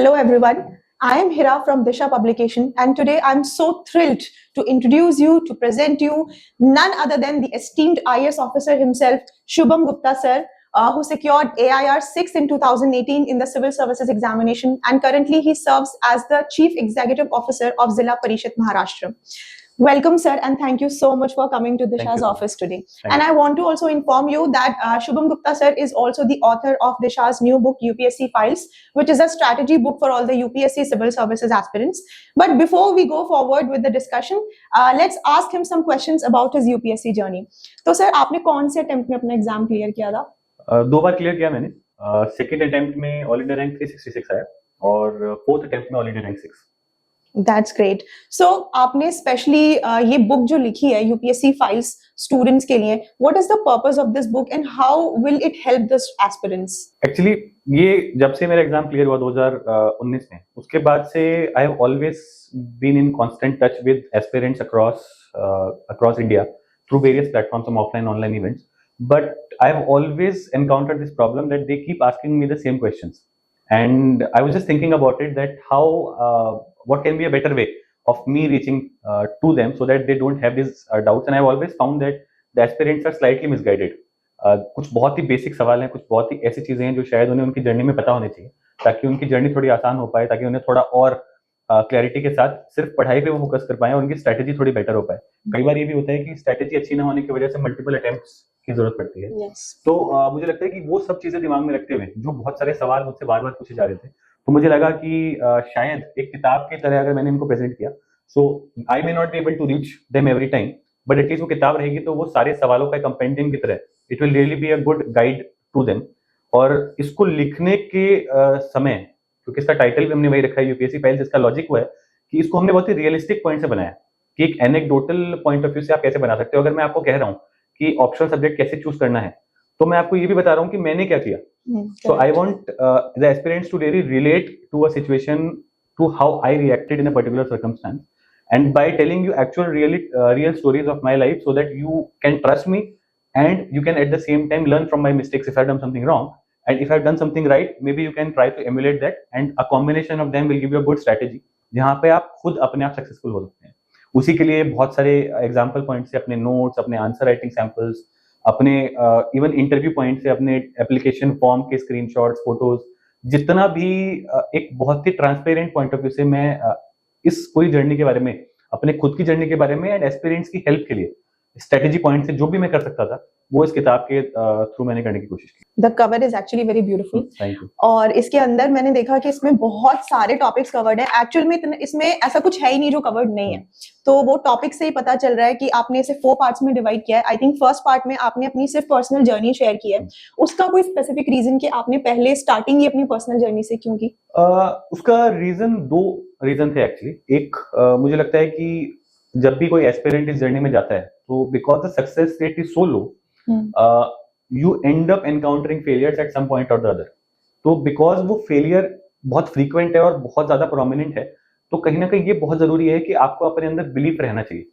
Hello, everyone. I am Hira from Disha Publication, and today I'm so thrilled to introduce you, to present you none other than the esteemed IAS officer himself, Shubham Gupta sir, who secured AIR 6 in 2018 in the Civil Services examination, and currently he serves as the Chief Executive Officer of Zilla Parishad Maharashtra. Welcome, sir, and thank you so much for coming to Disha's office today. And I want to also inform you that Shubham Gupta, sir, is also the author of Disha's new book, UPSC Files, which is a strategy book for all the UPSC civil services aspirants. But before we go forward with the discussion, let's ask him some questions about his UPSC journey. So, sir, आपने कौन से attempt में अपना exam clear किया था? 2 बार clear किया मैंने. Second attempt में ऑल इंडिया रैंक 366 आया और फोर्थ अटेम्प्ट में all India rank 6. That's great. So, आपने स्पेशली ये बुक जो लिखी है यूपीएससी फाइल्स स्टूडेंट्स के लिए, what is the purpose of this book and how will it help the aspirants? Actually ये जब से मेरा एग्जाम क्लियर हुआ 2019 में, उसके बाद से I have always been in constant touch with aspirants across India through various platforms of offline online events, but I have always encountered this problem that they keep asking me the same questions. And I was just thinking about it, that how what can be a better way of me reaching to them so that they don't have these doubts. And I've always found that the aspirants are slightly misguided. कुछ बहुत ही basic सवाल हैं, कुछ बहुत ही ऐसी चीजें हैं जो शायद उन्हें उनकी जर्नी में पता होनी चाहिए, ताकि उनकी जर्नी थोड़ी आसान हो पाए, ताकि उन्हें थोड़ा और क्लैरिटी के साथ सिर्फ पढ़ाई पे वो फोकस कर पाए और उनकी स्ट्रेटेजी थोड़ी बेटर हो पाए. कई बार ये भी होता है कि स्ट्रेटेजी अच्छी ना होने की वजह से मल्टीपल अटेम्प्ट्स की जरूरत पड़ती है. तो मुझे लगता है कि वो सब चीजें दिमाग में रखते हुए जो बहुत सारे सवाल मुझसे बार बार पूछे जा रहे थे, तो मुझे लगा कि शायद एक किताब की तरह अगर मैंने इनको प्रेजेंट किया, so I may not be able to reach them every time, but at least वो किताब रहेगी तो वो सारे सवालों का कंपेंडियम की तरह it will really be a good guide to them. और इसको लिखने के समय, क्योंकि इसका टाइटल भी हमने वही रखा है यूपीएससी फाइल्स, इसका लॉजिक वो है कि इसको हमने बहुत ही रियलिस्टिक पॉइंट से बनाया कि एक एनेक्डोटल पॉइंट ऑफ व्यू से आप कैसे बना सकते हो. अगर मैं आपको कह रहा हूँ कि ऑप्शनल सब्जेक्ट कैसे चूज करना है, तो मैं आपको ये भी बता रहा हूँ कि मैंने क्या किया. So I want the aspirants to really relate to a situation, to how I reacted in a particular circumstance, and by telling you actual real stories of my life, so that you can trust me and you can at the same time learn from my mistakes if I've done something wrong, and if I've done something right, maybe you can try to emulate that, and a combination of them will give you a good strategy जहाँ पे आप खुद अपने आप successful हो सकते हैं. उसी के लिए बहुत सारे एग्जाम्पल पॉइंट से अपने नोट्स, अपने आंसर राइटिंग सैंपल्स, अपने इवन इंटरव्यू पॉइंट से अपने एप्लीकेशन फॉर्म के स्क्रीनशॉट्स, फोटोज, जितना भी एक बहुत ही ट्रांसपेरेंट पॉइंट ऑफ व्यू से मैं इस पूरी जर्नी के बारे में, अपने खुद की जर्नी के बारे में एंड एस्पिरेंट्स की हेल्प के लिए स्ट्रेटेजी पॉइंट से जो भी मैं कर सकता था, वो इस किताब के थ्रू मैंने करने की कोशिश की. The cover is actually very beautiful. Thank you. और इसके अंदर मैंने देखा कि इसमें बहुत सारे टॉपिक्स कवर्ड है. एक्चुअल में इसमें ऐसा कुछ है ही नहीं जो कवर्ड नहीं है. तो वो टॉपिक से ही पता चल रहा है कि आपने इसे 4 पार्ट्स में डिवाइड किया है. आई थिंक फर्स्ट पार्ट में आपने अपनी सिर्फ पर्सनल जर्नी शेयर की है. उसका कोई स्पेसिफिक रीजन कि आपने पहले स्टार्टिंग ही अपनी पर्सनल जर्नी से क्यों की? उसका रीजन 2 रीजन थे एक्चुअली. एक मुझे लगता है कि जब भी कोई एस्पिरेंट इस जर्नी में जाता है, तो because the success rate is so low, you end up encountering failures at some point or the other. तो बिकॉज वो फेलियर बहुत फ्रीक्वेंट है और बहुत ज्यादा प्रोमिनेंट है, तो कहीं ना कहीं ये बहुत जरूरी है कि आपको अपने अंदर बिलीफ रहना चाहिए.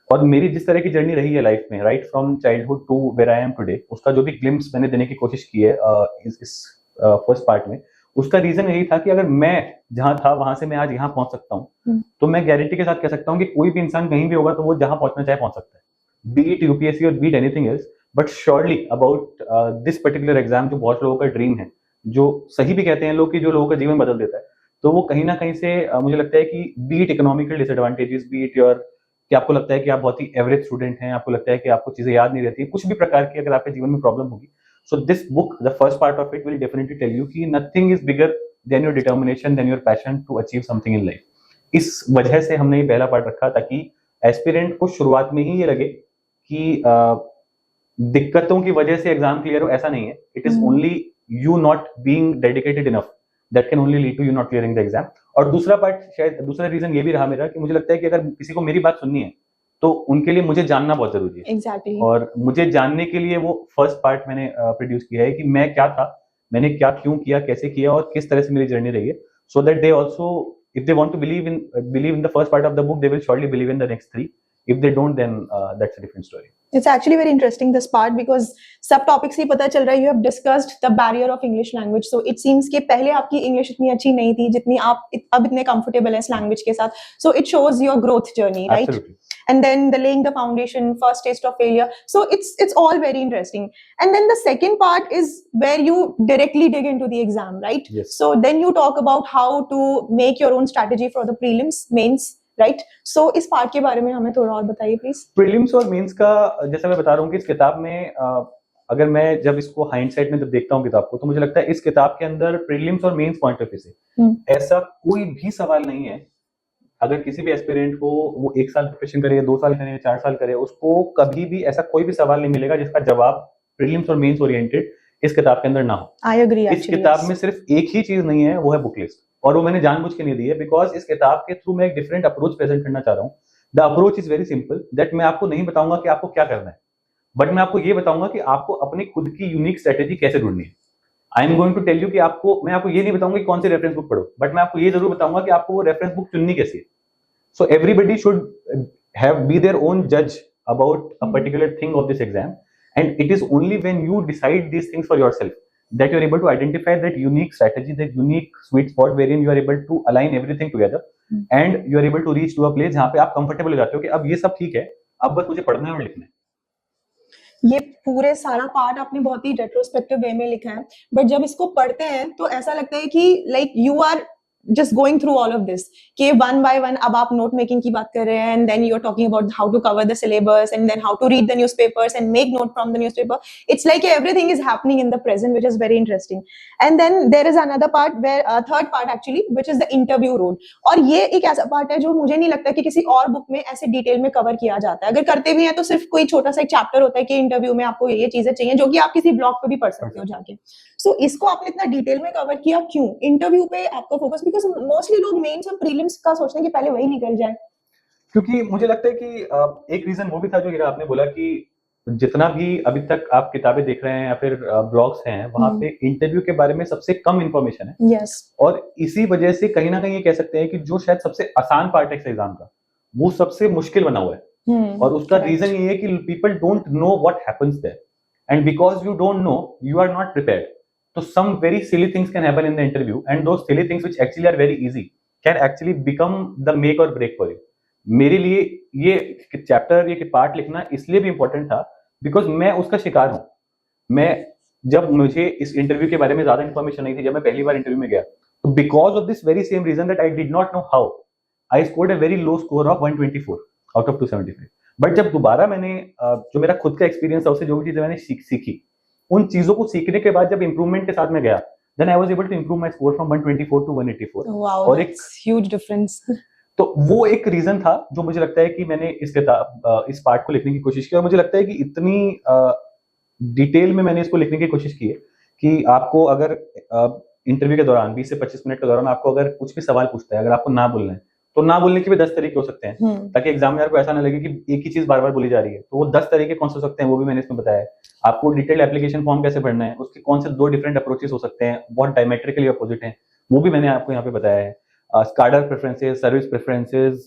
और मेरी जिस तरह की जर्नी रही है लाइफ में, right from childhood to where I am today, उसका जो भी ग्लिम्स मैंने देने की कोशिश की है इस फर्स्ट पार्ट में, उसका रीजन यही था कि अगर मैं जहां था वहां से मैं आज यहाँ पहुंच सकता हूँ, तो मैं गारंटी के साथ कह सकता हूँ कि कोई भी इंसान कहीं भी होगा तो वो जहां पहुंचना चाहे पहुंच सकता है, बी इट यूपीएससी और B it anything else. But surely about this particular exam, जो बहुत लोगों का ड्रीम है, जो सही भी कहते हैं लोग कि जो लोगों का जीवन बदल देता है, तो वो कहीं ना कहीं से मुझे लगता है कि B it economical disadvantages, B it your कि आपको लगता है कि आप बहुत ही एवरेज स्टूडेंट हैं, आपको लगता है कि आपको चीजें याद नहीं रहती, कुछ भी प्रकार की अगर आपके जीवन में प्रॉब्लम होगी, so this book, the first part of it will definitely tell you कि nothing is bigger than your determination, than your passion to achieve something in life. इस वजह से हमने ये पहला पार्ट रखा, ताकि एस्पिरेंट को शुरुआत में ही ये लगे कि दिक्कतों की वजह से एग्जाम क्लियर हो, ऐसा नहीं है. It is only you not being dedicated enough that can only lead to you not clearing the exam. और दूसरा पार्ट, शायद दूसरा रीजन ये भी रहा मेरा, कि मुझे लगता है कि अगर किसी को मेरी बात सुननी है, तो उनके लिए मुझे जानना बहुत जरूरी है. Exactly. और मुझे जानने के लिए वो फर्स्ट पार्ट मैंने प्रोड्यूस किया है कि मैं क्या था, मैंने क्या क्यों किया, कैसे किया और किस तरह से मेरी जर्नी रही है, so that they also, if they want to believe in the first part of the book, they will surely believe in the next 3. If they don't, then that's a different story. It's actually very interesting this part because सब topics ही पता चल रहा है you have discussed the barrier of English language. So it seems कि पहले आपकी English इतनी अच्छी नहीं थी जितनी आप अब इतने comfortable हैं इस language के साथ. So it shows your growth journey, right? Absolutely. And then the laying the foundation, first taste of failure. So it's all very interesting. And then the second part is where you directly dig into the exam, right? Yes. So then you talk about how to make your own strategy for the prelims, mains, right? So इस part के बारे में हमें थोड़ा और बताइए please. Prelims और mains का जैसा मैं बता रहा हूँ कि इस किताब में अगर मैं जब इसको हाइंडसाइट में जब देखता हूँ किताब को तो मुझे लगता है इस किताब के अंदर प्रीलिम्स और मेंस पॉइंट ऑफ व्यू से ऐसा कोई भी सवाल नहीं है. अगर किसी भी एस्पिरेंट को वो 1 साल प्रिपरेशन करे, 2 साल करे, 4 साल करे, उसको कभी भी ऐसा कोई भी सवाल नहीं मिलेगा जिसका जवाब प्रीलिम्स और मेंस ओरिएंटेड इस किताब के अंदर ना हो. I agree. इस किताब में सिर्फ एक ही चीज नहीं है, वो है बुक लिस्ट, और वो मैंने जानबूझ के नहीं दी है बिकॉज इस किताब के थ्रू मैं एक डिफरेंट अप्रोच प्रेजेंट करना चाह रहा हूँ. The approach is very simple that मैं आपको नहीं बताऊंगा कि आपको क्या करना है, बट मैं आपको ये बताऊंगा कि आपको अपनी खुद की यूनिक स्ट्रेटेजी कैसे ढूंढनी है. I am going to tell you कि मैं आपको ये नहीं बताऊंगा कि कौन सी रेफरेंस बुक पढ़ो, बट मैं आपको ये जरूर बताऊंगा कि आपको वो रेफरेंस बुक चुननी कैसी है. So everybody should be their own judge about a particular thing of this exam, and it is only when you decide these things for yourself that you are able to identify that unique strategy, that unique sweet spot wherein you are able to align everything together and you are able to reach to a place जहाँ पे आप comfortable हो जाते हो कि अब ये सब ठीक है, अब बस मुझे पढ़ना है और लिखना है. ये पूरे सारा पार्ट आपने बहुत ही रेट्रोस्पेक्टिव वे में लिखा है, बट जब इसको पढ़ते हैं तो ऐसा लगता है कि like you are just going through all of this कि one by one अब आप note making की बात कर रहे हैं and then you're talking about how to cover the syllabus and then how to read the newspapers and make note from the newspaper. It's like everything is happening in the present, which is very interesting. And then there is another part where third part actually which is the interview road. और ये एक ऐसा part है जो मुझे नहीं लगता कि किसी और book में ऐसे डिटेल में कवर किया जाता है. अगर करते भी हैं तो सिर्फ कोई छोटा सा एक चैप्टर होता है कि इंटरव्यू में आपको ये चीजें चाहिए जो कि आप किसी ब्लॉग पे भी पढ़ सकते हो जाके. So इसको आपने इतना डिटेल में कवर किया क्यों? इंटरव्यू पे आपका फोकस बिकॉज मोस्टली लोग मेंस और प्रीलिम्स का सोचते हैं कि पहले वही निकल जाए. क्योंकि मुझे लगता है कि एक रीजन वो भी था जो हीरा आपने बोला कि जितना भी अभी तक आप किताबें देख रहे हैं या फिर ब्लॉग्स हैं वहां पे इंटरव्यू के बारे में सबसे कम इंफॉर्मेशन है. Yes. और इसी वजह से कहीं ना कहीं ये कह सकते हैं कि जो शायद सबसे आसान पार्ट है इस एग्जाम का वो सबसे मुश्किल बना हुआ है. और उसका रीजन ये है कि people don't know what happens there and because you don't know you are not prepared. So some very silly things can happen in the interview, and those silly things which actually are very easy can actually become the make or break for you. मेरे लिए ये chapter ये part लिखना इसलिए भी important था because मैं उसका शिकार हूँ. मैं जब मुझे इस इंटरव्यू के बारे में ज्यादा इन्फॉर्मेशन नहीं थी, जब मैं पहली बार इंटरव्यू में गया तो because of this very same reason that I did not know how I scored a very low score of 124 out of 275. But जब दोबारा मैंने जो मेरा खुद का एक्सपीरियंस था उससे जो भी चीजें मैंने सीखी उन चीजों को सीखने के बाद जब इंप्रूवमेंट के साथ में गया then I was able to improve my score from 124 to 184. Wow, और एक ह्यूज डिफरेंस. तो वो एक रीजन था जो मुझे लगता है कि मैंने इस पार्ट को लिखने की कोशिश की. और मुझे लगता है कि इतनी डिटेल में मैंने इसको लिखने की कोशिश की है कि आपको अगर इंटरव्यू के दौरान 20 से 25 मिनट के दौरान आपको अगर कुछ भी सवाल पूछता है, अगर आपको ना बोलना है तो ना बोलने के भी 10 तरीके हो सकते हैं ताकि एग्जामिनर को ऐसा ना लगे कि एक ही चीज बार बार बोली जा रही है. तो वो 10 तरीके कौन से हो सकते हैं वो भी मैंने इसमें बताया है. आपको डिटेल एप्लीकेशन फॉर्म कैसे भरना है, उसके कौन से 2 डिफरेंट अप्रोचेस हो सकते हैं, बहुत डायमेट्रिकली अपोजिट हैं, वो भी मैंने आपको यहाँ पे बताया है. स्टार्टर प्रेफरेंसेस, सर्विस प्रेफरेंसेस,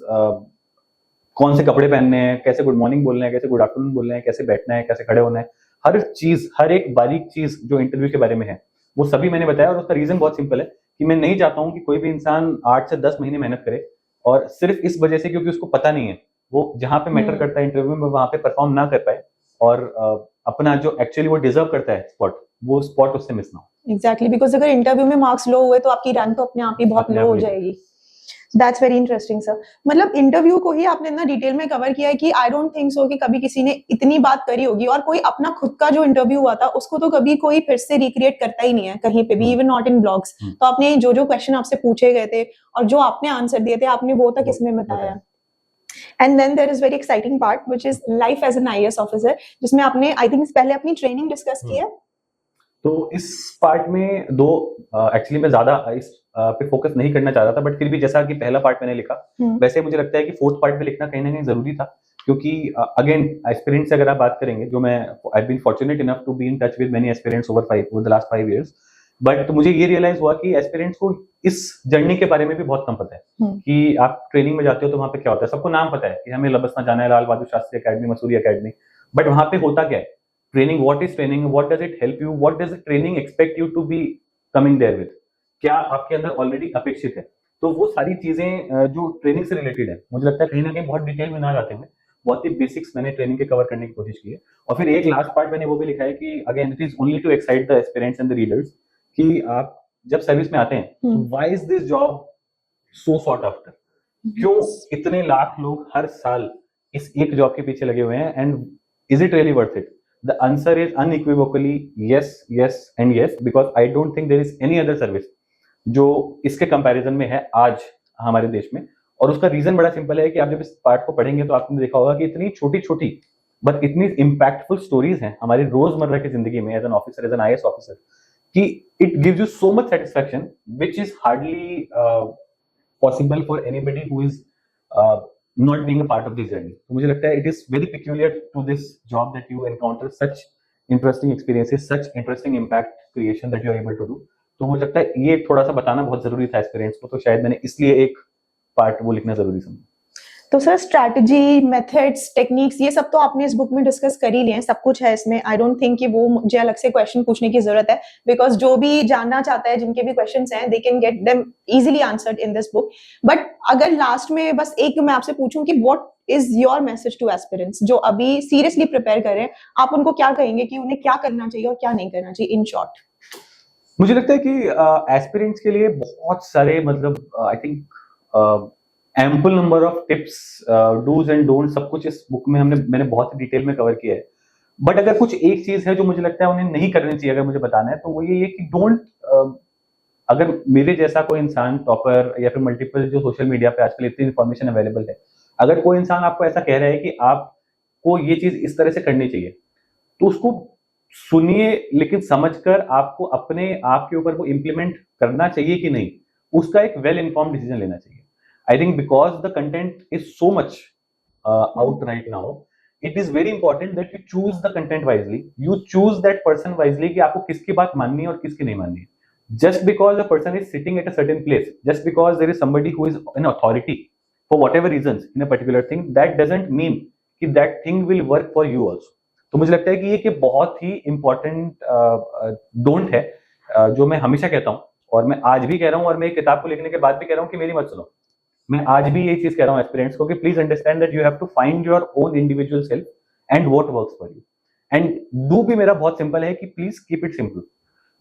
कौन से कपड़े पहनने हैं, कैसे गुड मॉर्निंग बोलना है, कैसे गुड आफ्टरनून बोलना है, कैसे बैठना है, कैसे खड़े होना है, हर चीज, हर एक बारीक चीज जो इंटरव्यू के बारे में है वो सभी मैंने बताया. और उसका रीजन बहुत सिंपल है कि मैं नहीं चाहता हूँ कि कोई भी इंसान 8 से 10 महीने मेहनत करे और सिर्फ इस वजह से क्योंकि उसको पता नहीं है वो जहाँ पे मैटर करता है इंटरव्यू में वहां पे परफॉर्म ना कर पाए और अपना जो एक्चुअली वो डिजर्व करता है स्पॉट, वो स्पॉट उससे मिस ना हो. एग्जैक्टली, बिकॉज अगर इंटरव्यू में मार्क्स लो हुए तो आपकी रैंक तो अपने आप ही बहुत लो हो जाएगी. That's very interesting sir. मतलब इंटरव्यू को ही आपने इतना डिटेल में कवर किया है कि आई डोंट थिंक सो कि कभी किसी ने इतनी बात करी होगी और कोई अपना खुद का जो इंटरव्यू हुआ था उसको तो कभी कोई फिर से रिक्रिएट करता ही नहीं है कहीं पे भी, इवन नॉट इन ब्लॉग्स. तो आपने जो जो क्वेश्चन आपसे पूछे गए थे और जो आपने आंसर दिए थे आपने वो तक इसमें बताया. And then there is very exciting part which is life as an IAS officer, जिसमें आपने आई थिंक पहले अपनी ट्रेनिंग डिस्कस की है. तो इस पार्ट में एक्चुअली मैं ज्यादा इस पे फोकस नहीं करना चाह रहा था, बट फिर भी जैसा कि पहला पार्ट मैंने लिखा वैसे मुझे लगता है कि फोर्थ पार्ट में लिखना कहीं ना कहीं जरूरी था. क्योंकि अगेन एस्पिरेंट्स से अगर आप बात करेंगे, जो मैं I been fortunate enough to be in touch with many aspirants over the last 5 years, but मुझे ये रियलाइज हुआ कि एस्पिरेंट्स को इस जर्नी के बारे में भी बहुत कम पता है कि आप ट्रेनिंग में जाते हो तो वहां पे क्या होता है। सबको नाम पता है कि हमें लबसना जाना है, Lal Bahadur Shastri academy, Mussoorie academy, but वहां पे होता क्या है, training, what is training, what does it help you, what does training expect you to be coming there with, क्या आपके अंदर ऑलरेडी अपेक्षित है। तो वो सारी चीजें जो ट्रेनिंग से रिलेटेड है, मुझे लगता है कहीं ना कहीं बहुत डिटेल में ना जाते हुए बहुत ही बेसिक्स मैंने ट्रेनिंग के कवर करने की कोशिश की है। और फिर एक लास्ट पार्ट मैंने वो भी लिखा है कि again it is only to excite the aspirants and the readers, कि आप जब सर्विस में आते हैं, why is this job so sought after, क्यों इतने लाख लोग हर साल इस एक जॉब के पीछे लगे हुए हैं, and is it really worth it? The answer is unequivocally yes, yes and yes, because I don't think there is any other service जो इसके कंपैरिजन में है आज हमारे देश में। और उसका रीजन बड़ा सिंपल है कि आप जब इस पार्ट को पढ़ेंगे तो आपने देखा होगा कि इतनी छोटी छोटी बट इतनी इम्पैक्टफुल स्टोरीज हैं हमारी रोजमर्रा की जिंदगी में as an officer, as an IAS officer, कि it gives you so much satisfaction which is hardly possible for anybody who is not being a part of this journey. तो मुझे लगता है it is very peculiar to this job that you encounter such interesting experiences, such interesting impact creation that you are able to do. तो मुझे लगता है ये थोड़ा सा बताना बहुत जरूरी था एस्पिरेंट्स को, तो शायद मैंने इसलिए एक पार्ट वो लिखना जरूरी समझा। तो सर स्ट्रैटेजी, मेथड्स, टेक्निक्स, ये सब तो आपने इस बुक में डिस्कस कर ही लिए हैं, सब कुछ है इसमें। आई डोंट थिंक कि वो मुझे अलग से क्वेश्चन पूछने की जरूरत है, बिकॉज जो भी जानना चाहता है, जिनके भी क्वेश्चंस हैं, they can get them easily answered in this book. But अगर लास्ट में बस एक मैं आपसे पूछूं कि what is your message two aspirants जो अभी सीरियसली प्रिपेयर कर रहे हैं, आप उनको क्या कहेंगे कि उन्हें क्या करना चाहिए और क्या नहीं करना चाहिए इन शॉर्ट? मुझे लगता है कि एस्पिरेंट्स के लिए बहुत सारे मतलब I think ample number of tips, dos and don't, सब कुछ इस बुक में मैंने बहुत ही डिटेल में कवर किया है। बट अगर कुछ एक चीज है जो मुझे लगता है उन्हें नहीं करनी चाहिए अगर मुझे बताना है, तो वो ये है कि डोंट, अगर मेरे जैसा कोई इंसान टॉपर या फिर मल्टीपल जो सोशल मीडिया पे आजकल इतनी इन्फॉर्मेशन अवेलेबल है, अगर कोई इंसान आपको ऐसा कह रहा है कि आपको ये चीज इस तरह से करनी चाहिए, तो उसको सुनिए, लेकिन समझकर आपको अपने आप के ऊपर वो इम्प्लीमेंट करना चाहिए कि नहीं, उसका एक वेल इन्फॉर्म्ड डिसीजन लेना चाहिए। I think because the content is so much out right now, it is very important that you choose the content wisely. You choose that person wisely कि आपको किसकी बात माननी है और किसकी नहीं माननी है. Just because a person is sitting at a certain place, just because there is somebody who is an authority for whatever reasons in a particular thing, that doesn't mean कि that thing will work for you also. तो मुझे लगता है कि ये कि बहुत ही important don't है, जो मैं हमेशा कहता हूँ और मैं आज भी कह रहा हूँ और मैं किताब को लिखने के बाद भी कह रहा हूँ कि मेरी मत सुनो। मैं आज भी ये चीज कह रहा हूँ एस्पिरेंट्स को कि please understand that you have to find your own individual self and what works for you. And do भी मेरा बहुत सिंपल है कि please keep it simple,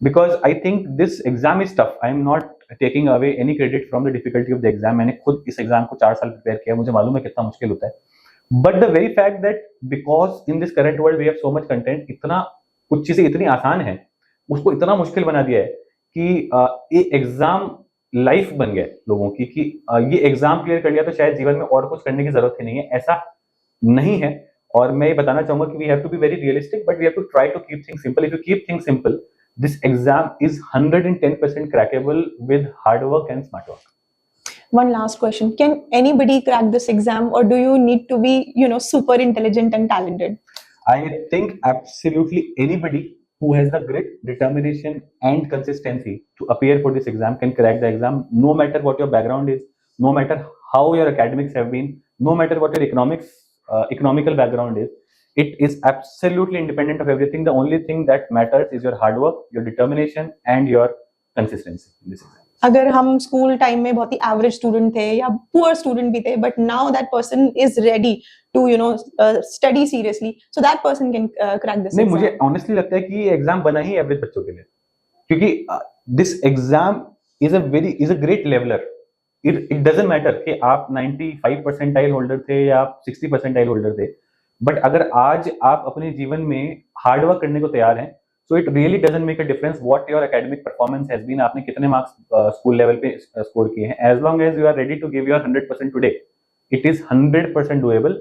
because I think this exam is tough. I am not taking away any credit from the difficulty of the exam. मैंने खुद इस exam को 4 साल प्रिपेयर किया, मुझे मालूम है कितना मुश्किल होता है। But the very fact that because in this current world we have so much content, इतना कुछ चीजें इतनी आसान है, उसको इतना मुश्किल बना दिया है कि ये एग्जाम लाइफ बन गए लोगों की कि ये एग्जाम क्लियर कर लिया तो शायद जीवन में और कुछ करने की जरूरत ही नहीं है। ऐसा नहीं है। और मैं ये बताना चाहूंगा कि we have to be very realistic, but we have to try to keep things simple. If you keep things simple, this exam is 110% crackable with hard work and smart work. One last question: can anybody crack this exam, or do you need to be, super intelligent and talented? I think absolutely anybody who has the grit, determination and consistency to appear for this exam can crack the exam, no matter what your background is, no matter how your academics have been, no matter what your economical background is. It is absolutely independent of everything. The only thing that matters is your hard work, your determination and your consistency in this exam. अगर हम school time में बहुत ही average student थे या poor student भी थे, but now that person is ready to study seriously, so that person can crack this. नहीं, मुझे ऑनेस्टली लगता है कि ये एग्जाम बना ही एवरेज बच्चों के लिए, क्योंकि this exam is a great leveller. It doesn't matter कि आप 95 परसेंटाइल होल्डर थे या आप 60 परसेंटाइल होल्डर थे, बट अगर आज आप अपने जीवन में हार्ड वर्क करने को तैयार हैं, so it really doesn't make a difference what your academic performance has been. आपने कितने मार्क्स स्कूल लेवल पे स्कोर किए हैं, as long as you are ready to give your 100% today, it is 100% doable.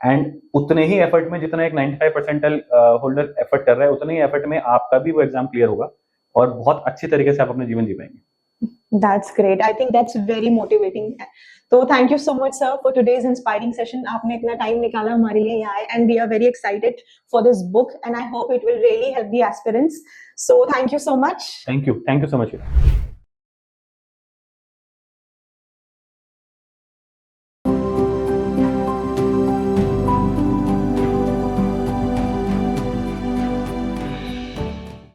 and उतने ही effort में जितना एक 95 percentile holder effort कर रहा है, उतने ही एफर्ट में आपका भी वो एग्जाम क्लियर होगा और बहुत अच्छी तरीके से आप अपने जीवन जी पाएंगे. That's great. I think that's very motivating. So thank you so much, sir, for today's inspiring session. आपने इतना time निकाला हमारे लिए यहाँ आए, and we are very excited for this book, and I hope it will really help the aspirants. So thank you so much. Thank you so much.